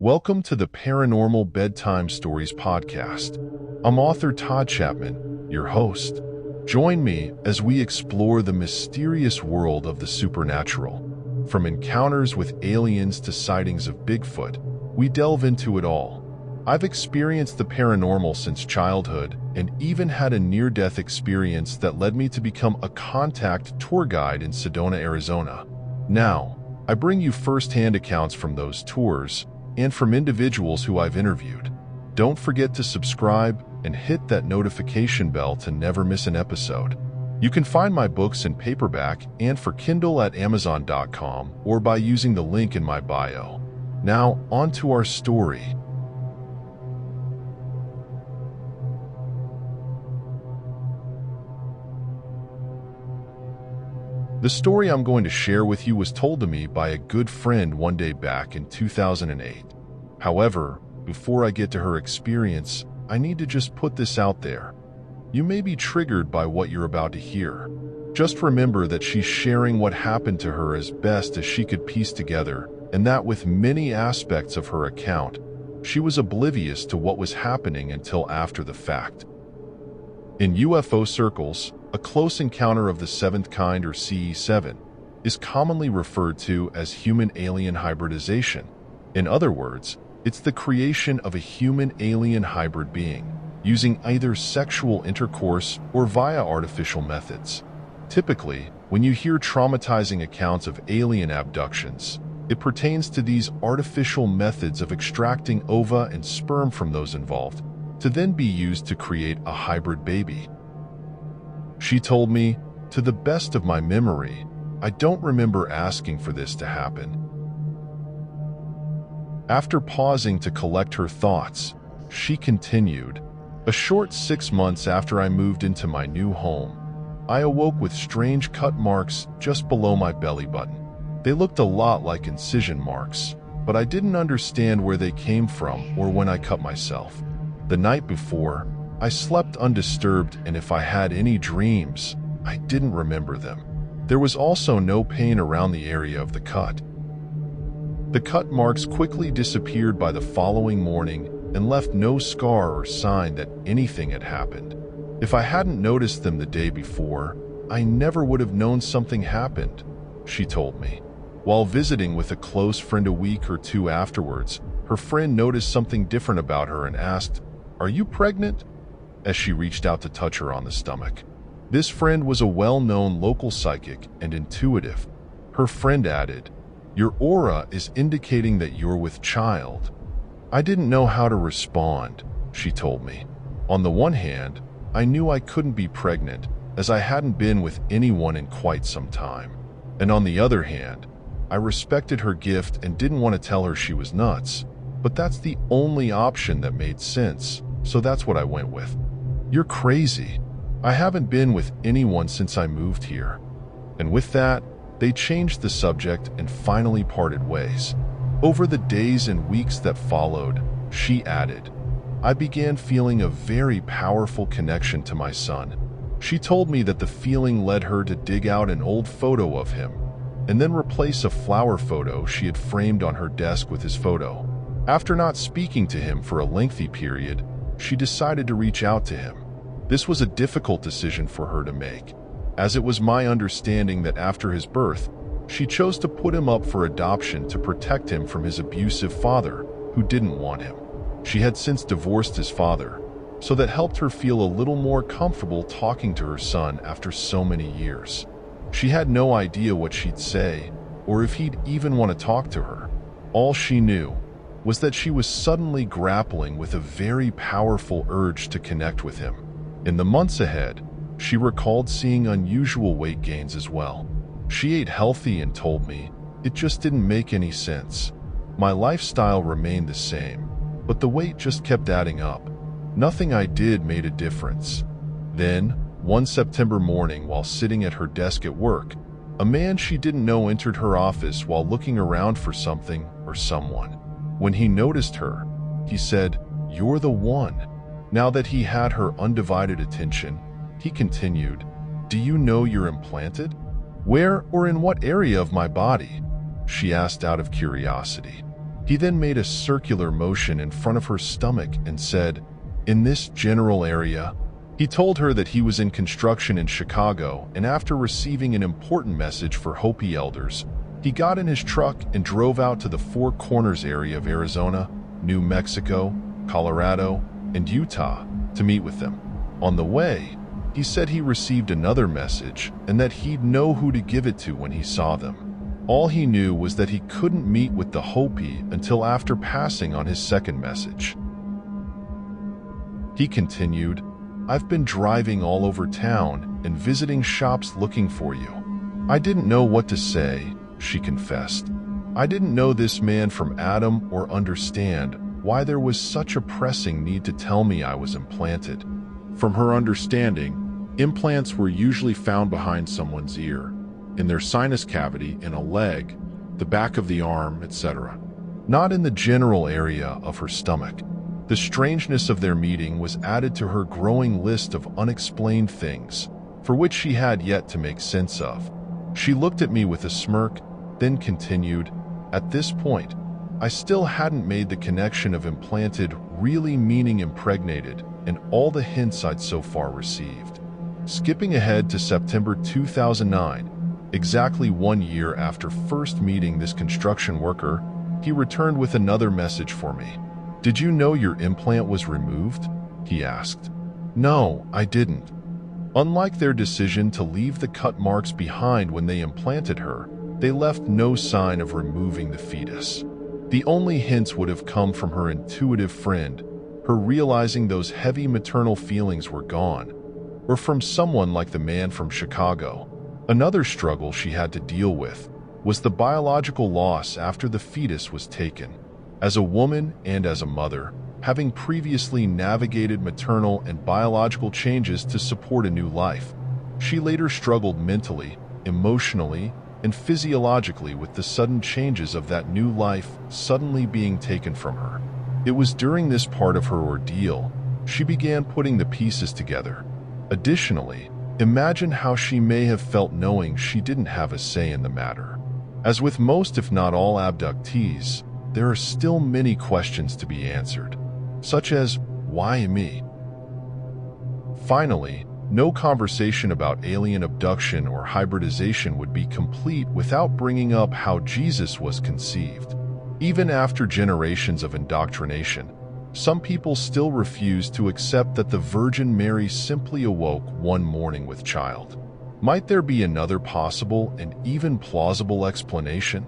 Welcome to the Paranormal Bedtime Stories podcast. I'm author Todd Chapman, your host. Join me as we explore the mysterious world of the supernatural. From encounters with aliens to sightings of Bigfoot, we delve into it all. I've experienced the paranormal since childhood and even had a near-death experience that led me to become a contact tour guide in Sedona, Arizona. Now, I bring you first-hand accounts from those tours and from individuals who I've interviewed. Don't forget to subscribe and hit that notification bell to never miss an episode. You can find my books in paperback and for Kindle at Amazon.com or by using the link in my bio. Now, on to our story. The story I'm going to share with you was told to me by a good friend one day back in 2008. However, before I get to her experience, I need to just put this out there. You may be triggered by what you're about to hear. Just remember that she's sharing what happened to her as best as she could piece together, and that with many aspects of her account, she was oblivious to what was happening until after the fact. In UFO circles, a close encounter of the seventh kind, or CE7, is commonly referred to as human-alien hybridization. In other words, it's the creation of a human-alien hybrid being, using either sexual intercourse or via artificial methods. Typically, when you hear traumatizing accounts of alien abductions, it pertains to these artificial methods of extracting ova and sperm from those involved, to then be used to create a hybrid baby. She told me, to the best of my memory, I don't remember asking for this to happen. After pausing to collect her thoughts, she continued, a short 6 months after I moved into my new home, I awoke with strange cut marks just below my belly button. They looked a lot like incision marks, but I didn't understand where they came from or when I cut myself. The night before, I slept undisturbed, and if I had any dreams, I didn't remember them. There was also no pain around the area of the cut. The cut marks quickly disappeared by the following morning and left no scar or sign that anything had happened. If I hadn't noticed them the day before, I never would have known something happened, she told me. While visiting with a close friend a week or two afterwards, her friend noticed something different about her and asked, "Are you pregnant?" as she reached out to touch her on the stomach. This friend was a well-known local psychic and intuitive. Her friend added, "Your aura is indicating that you're with child." I didn't know how to respond, she told me. On the one hand, I knew I couldn't be pregnant, as I hadn't been with anyone in quite some time. And on the other hand, I respected her gift and didn't want to tell her she was nuts, but that's the only option that made sense, so that's what I went with. "You're crazy. I haven't been with anyone since I moved here." And with that, they changed the subject and finally parted ways. Over the days and weeks that followed, she added, I began feeling a very powerful connection to my son. She told me that the feeling led her to dig out an old photo of him and then replace a flower photo she had framed on her desk with his photo. After not speaking to him for a lengthy period, she decided to reach out to him. This was a difficult decision for her to make, as it was my understanding that after his birth, she chose to put him up for adoption to protect him from his abusive father, who didn't want him. She had since divorced his father, so that helped her feel a little more comfortable talking to her son after so many years. She had no idea what she'd say, or if he'd even want to talk to her. All she knew was that she was suddenly grappling with a very powerful urge to connect with him. In the months ahead, she recalled seeing unusual weight gains as well. She ate healthy and told me, it just didn't make any sense. My lifestyle remained the same, but the weight just kept adding up. Nothing I did made a difference. Then, one September morning while sitting at her desk at work, a man she didn't know entered her office while looking around for something or someone. When he noticed her, he said, "You're the one." Now that he had her undivided attention, he continued, "Do you know you're implanted?" "Where or in what area of my body?" she asked out of curiosity. He then made a circular motion in front of her stomach and said, "In this general area." He told her that he was in construction in Chicago, and after receiving an important message for Hopi elders, he got in his truck and drove out to the Four Corners area of Arizona, New Mexico, Colorado, and Utah to meet with them. On the way, he said he received another message and that he'd know who to give it to when he saw them. All he knew was that he couldn't meet with the Hopi until after passing on his second message. He continued, "I've been driving all over town and visiting shops looking for you. I didn't know what to say," she confessed. "I didn't know this man from Adam or understand why there was such a pressing need to tell me I was implanted." From her understanding, implants were usually found behind someone's ear, in their sinus cavity, in a leg, the back of the arm, etc., not in the general area of her stomach. The strangeness of their meeting was added to her growing list of unexplained things, for which she had yet to make sense of. She looked at me with a smirk, then continued, "At this point, I still hadn't made the connection of implanted really meaning impregnated and all the hints I'd so far received." Skipping ahead to September 2009, exactly 1 year after first meeting this construction worker, he returned with another message for me. "Did you know your implant was removed?" he asked. "No, I didn't." Unlike their decision to leave the cut marks behind when they implanted her, they left no sign of removing the fetus. The only hints would have come from her intuitive friend, her realizing those heavy maternal feelings were gone, or from someone like the man from Chicago. Another struggle she had to deal with was the biological loss after the fetus was taken. As a woman and as a mother, having previously navigated maternal and biological changes to support a new life, she later struggled mentally, emotionally, and physiologically with the sudden changes of that new life suddenly being taken from her. It was during this part of her ordeal she began putting the pieces together. Additionally, imagine how she may have felt knowing she didn't have a say in the matter. As with most if not all abductees, there are still many questions to be answered, such as, why me? Finally, no conversation about alien abduction or hybridization would be complete without bringing up how Jesus was conceived. Even after generations of indoctrination, some people still refuse to accept that the Virgin Mary simply awoke one morning with child. Might there be another possible and even plausible explanation?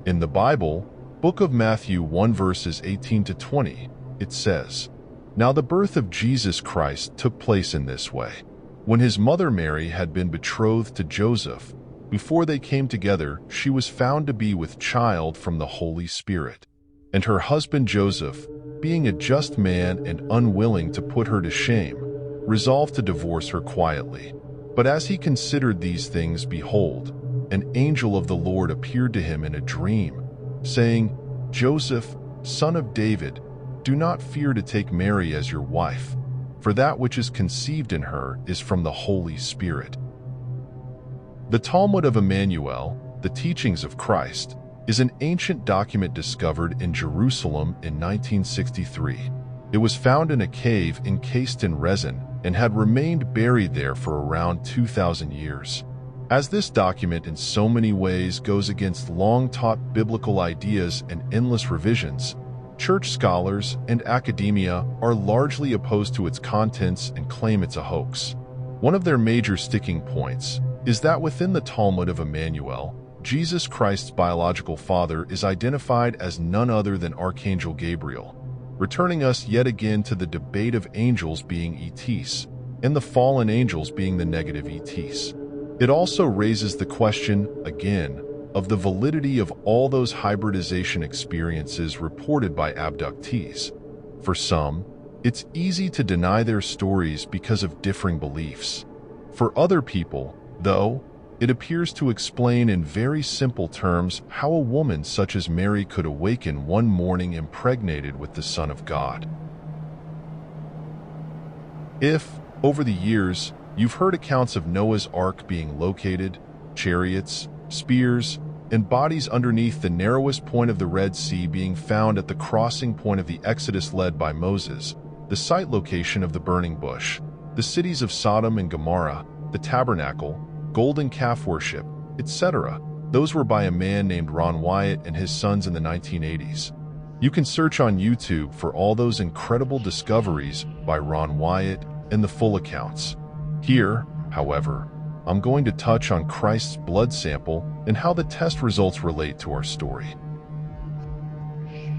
In the Bible, Book of Matthew 1 verses 18 to 20, it says, "Now the birth of Jesus Christ took place in this way. When his mother Mary had been betrothed to Joseph, before they came together, she was found to be with child from the Holy Spirit. And her husband Joseph, being a just man and unwilling to put her to shame, resolved to divorce her quietly. But as he considered these things, behold, an angel of the Lord appeared to him in a dream, saying, 'Joseph, son of David, do not fear to take Mary as your wife, for that which is conceived in her is from the Holy Spirit.'" The Talmud of Emmanuel, the Teachings of Christ, is an ancient document discovered in Jerusalem in 1963. It was found in a cave encased in resin and had remained buried there for around 2,000 years. As this document in so many ways goes against long-taught biblical ideas and endless revisions, church scholars and academia are largely opposed to its contents and claim it's a hoax. One of their major sticking points is that within the Talmud of Emmanuel, Jesus Christ's biological father is identified as none other than Archangel Gabriel, returning us yet again to the debate of angels being ETs and the fallen angels being the negative ETs. It also raises the question, again, of the validity of all those hybridization experiences reported by abductees. For some, it's easy to deny their stories because of differing beliefs. For other people, though, it appears to explain in very simple terms how a woman such as Mary could awaken one morning impregnated with the Son of God. If, over the years, you've heard accounts of Noah's Ark being located, chariots, spears, and bodies underneath the narrowest point of the Red Sea being found at the crossing point of the Exodus led by Moses, the site location of the burning bush, the cities of Sodom and Gomorrah, the tabernacle, golden calf worship, etc. Those were by a man named Ron Wyatt and his sons in the 1980s. You can search on YouTube for all those incredible discoveries by Ron Wyatt and the full accounts. Here, however, I'm going to touch on Christ's blood sample and how the test results relate to our story.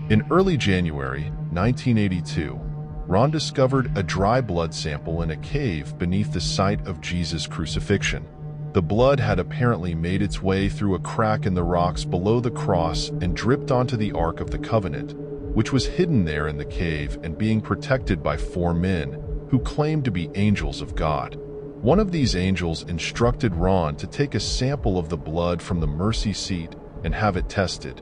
In early January 1982, Ron discovered a dry blood sample in a cave beneath the site of Jesus' crucifixion. The blood had apparently made its way through a crack in the rocks below the cross and dripped onto the Ark of the Covenant, which was hidden there in the cave and being protected by 4 men who claimed to be angels of God. One of these angels instructed Ron to take a sample of the blood from the mercy seat and have it tested.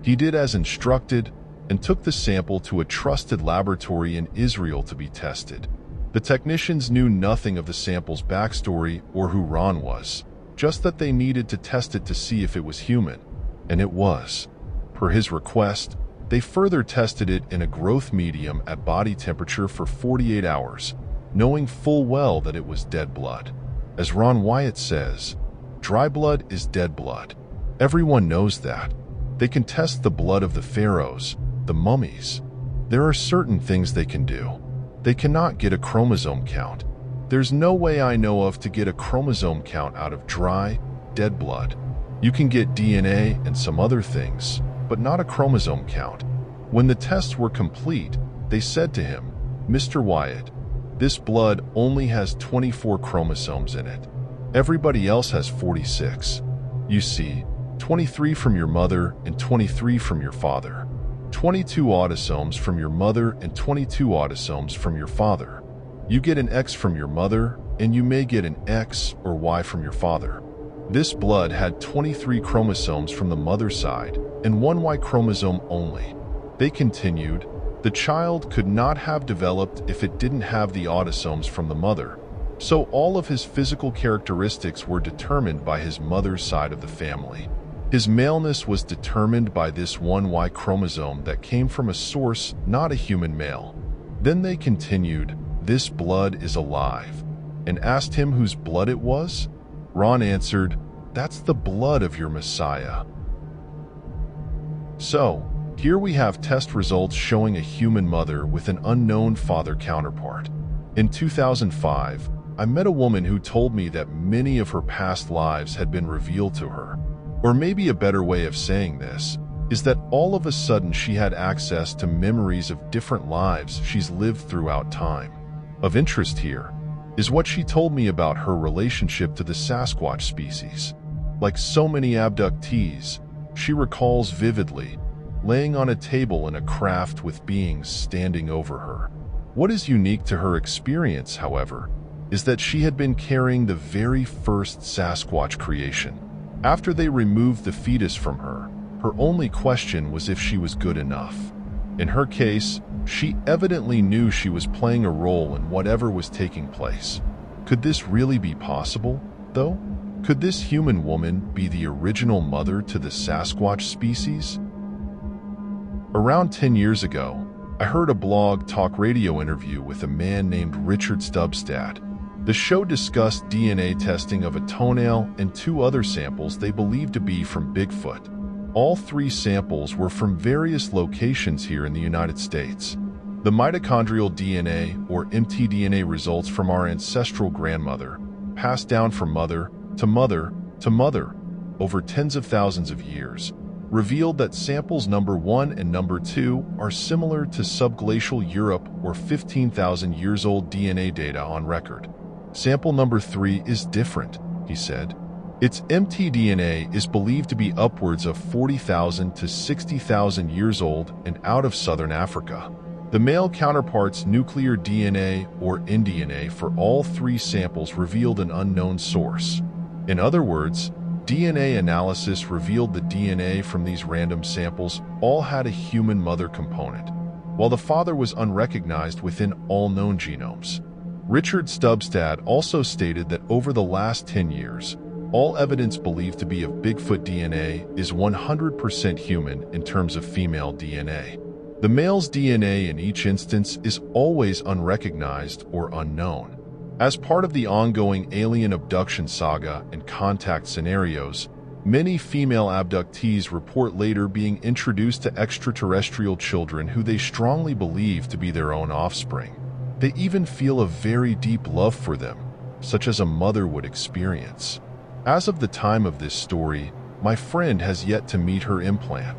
He did as instructed and took the sample to a trusted laboratory in Israel to be tested. The technicians knew nothing of the sample's backstory or who Ron was, just that they needed to test it to see if it was human, and it was. Per his request, they further tested it in a growth medium at body temperature for 48 hours, knowing full well that it was dead blood. As Ron Wyatt says, dry blood is dead blood. Everyone knows that. They can test the blood of the pharaohs, the mummies. There are certain things they can do. They cannot get a chromosome count. There's no way I know of to get a chromosome count out of dry, dead blood. You can get DNA and some other things, but not a chromosome count. When the tests were complete, they said to him, "Mr. Wyatt, this blood only has 24 chromosomes in it. Everybody else has 46. You see, 23 from your mother and 23 from your father. 22 autosomes from your mother and 22 autosomes from your father. You get an X from your mother, and you may get an X or Y from your father." This blood had 23 chromosomes from the mother's side and 1 Y chromosome only. They continued, the child could not have developed if it didn't have the autosomes from the mother, so all of his physical characteristics were determined by his mother's side of the family. His maleness was determined by this 1 Y chromosome that came from a source not a human male. Then they continued, "This blood is alive," and asked him whose blood it was. Ron answered, "That's the blood of your Messiah." So, here we have test results showing a human mother with an unknown father counterpart. In 2005, I met a woman who told me that many of her past lives had been revealed to her. Or maybe a better way of saying this is that all of a sudden she had access to memories of different lives she's lived throughout time. Of interest here is what she told me about her relationship to the Sasquatch species. Like so many abductees, she recalls vividly laying on a table in a craft with beings standing over her. What is unique to her experience, however, is that she had been carrying the very first Sasquatch creation. After they removed the fetus from her, her only question was if she was good enough. In her case, she evidently knew she was playing a role in whatever was taking place. Could this really be possible, though? Could this human woman be the original mother to the Sasquatch species? Around 10 years ago, I heard a blog talk radio interview with a man named Richard Stubstad. The show discussed DNA testing of a toenail and 2 other samples they believed to be from Bigfoot. All 3 samples were from various locations here in the United States. The mitochondrial DNA, or mtDNA, results from our ancestral grandmother, passed down from mother to mother to mother over tens of thousands of years, revealed that samples number 1 and number 2 are similar to subglacial Europe or 15,000 years old DNA data on record. Sample number 3 is different, he said. Its mtDNA is believed to be upwards of 40,000 to 60,000 years old and out of southern Africa. The male counterpart's nuclear DNA, or nDNA, for all 3 samples revealed an unknown source. In other words, DNA analysis revealed the DNA from these random samples all had a human mother component, while the father was unrecognized within all known genomes. Richard Stubstad also stated that over the last 10 years, All evidence believed to be of Bigfoot DNA is 100% human in terms of female DNA. The male's DNA in each instance is always unrecognized or unknown. As part of the ongoing alien abduction saga and contact scenarios, many female abductees report later being introduced to extraterrestrial children who they strongly believe to be their own offspring. They even feel a very deep love for them, such as a mother would experience. As of the time of this story, my friend has yet to meet her implant.